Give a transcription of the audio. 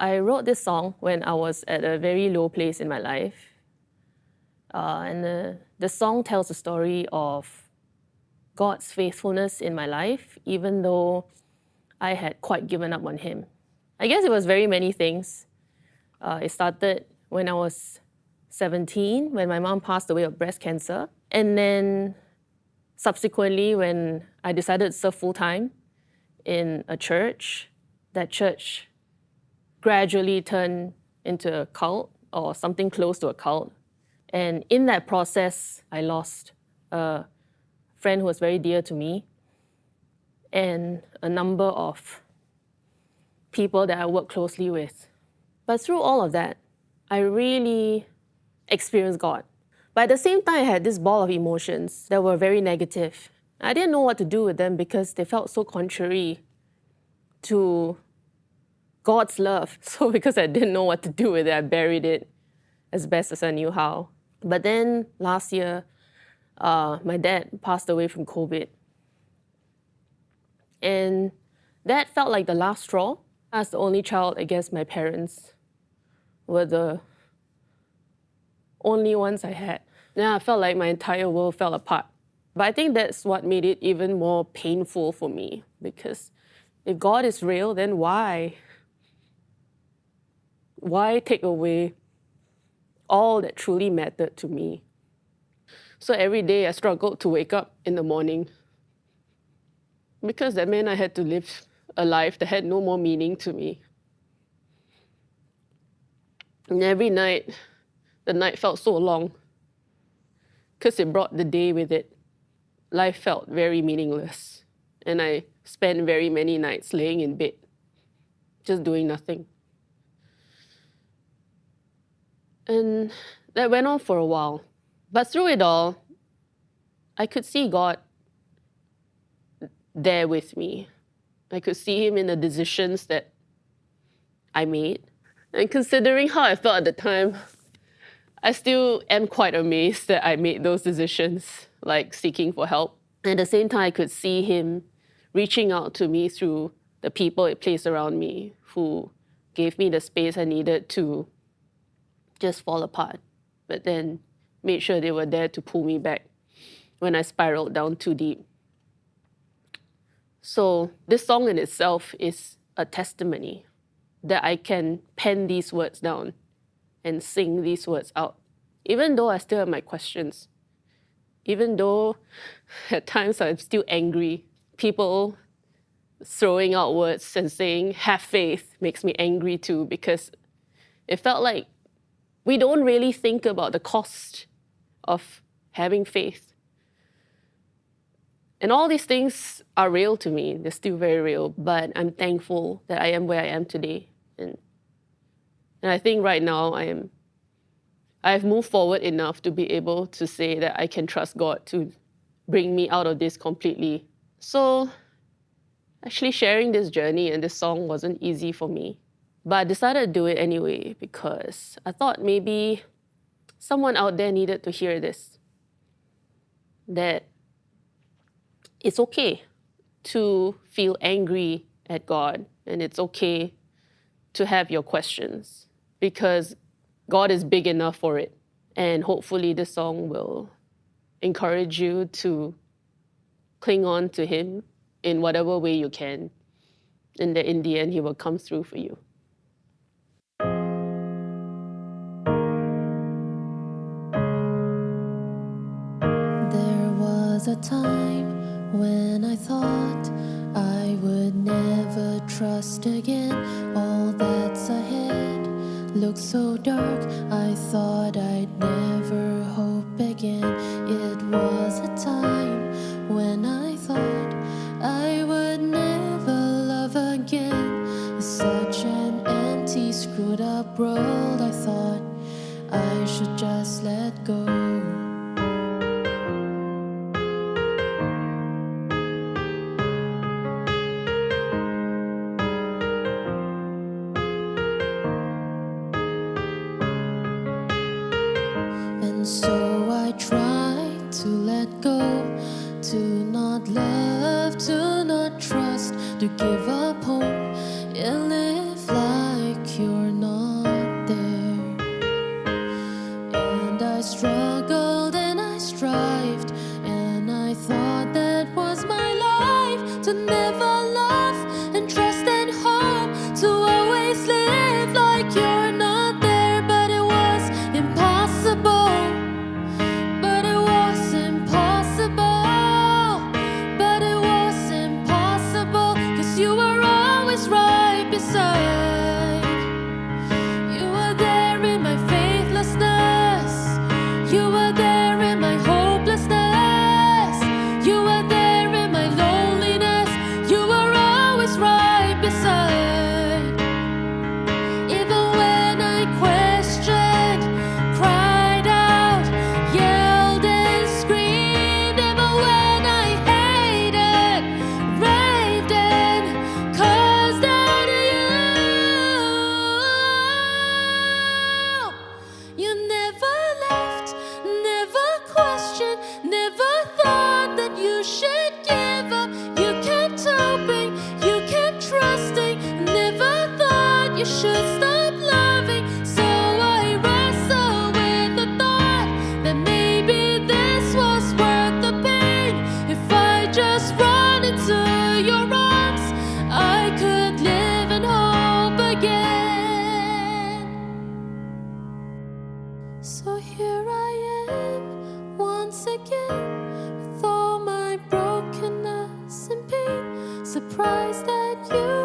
I wrote this song when I was at a very low place in my life. And the song tells the story of God's faithfulness in my life, even though I had quite given up on Him. I guess it was very many things. It started when I was 17, when my mom passed away of breast cancer. And then subsequently, when I decided to serve full-time in a church, that church gradually turned into a cult or something close to a cult. And in that process, I lost a friend who was very dear to me and a number of people that I worked closely with. But through all of that, I really experienced God. But at the same time, I had this ball of emotions that were very negative. I didn't know what to do with them because they felt so contrary to God's love. So because I didn't know what to do with it, I buried it as best as I knew how. But then last year, my dad passed away from COVID. And that felt like the last straw. As the only child, I guess my parents were the only ones I had. Yeah, I felt like my entire world fell apart. But I think that's what made it even more painful for me, because if God is real, then why? Why take away all that truly mattered to me? So every day I struggled to wake up in the morning, because that meant I had to live a life that had no more meaning to me. And every night, the night felt so long because it brought the day with it. Life felt very meaningless, and I spent very many nights laying in bed, just doing nothing. And that went on for a while. But through it all, I could see God there with me. I could see Him in the decisions that I made. And considering how I felt at the time, I still am quite amazed that I made those decisions, like seeking for help. And at the same time, I could see Him reaching out to me through the people He placed around me, who gave me the space I needed to just fall apart, but then made sure they were there to pull me back when I spiraled down too deep. So this song in itself is a testimony that I can pen these words down and sing these words out, even though I still have my questions, even though at times I'm still angry. People throwing out words and saying, have faith, makes me angry too, because it felt like we don't really think about the cost of having faith. And all these things are real to me. They're still very real, but I'm thankful that I am where I am today. And I think right now I've moved forward enough to be able to say that I can trust God to bring me out of this completely. So actually sharing this journey and this song wasn't easy for me. But I decided to do it anyway because I thought maybe someone out there needed to hear this. That it's okay to feel angry at God, and it's okay to have your questions, because God is big enough for it. And hopefully this song will encourage you to cling on to Him in whatever way you can, and that in the end He will come through for you. There was a time when I thought I would never trust again. All that's ahead looked so dark, I thought I'd never hope again. It was a time when I thought I would never love again. Such an empty, screwed up world, I thought I should just let go. And so I tried to let go, to not love, to not trust, to give up hope and live like you're to never love and trust and hope, to always live like you're not there. But it was impossible. But it was impossible. But it was impossible, 'cause you were always right beside. You were there in my faithlessness. You were there in my hopelessness. You were there in my loneliness. You were always right beside. Even when I questioned, cried out, yelled and screamed. Even when I hated, raved and cursed at you. You never left, never questioned, never thought that you should give up. You kept hoping, you kept trusting, never thought you should stop loving. So I wrestle with the thought that maybe this was worth the pain. If I just run into your arms, I could live in hope again. So here I am once again, with all my brokenness and pain, surprised that you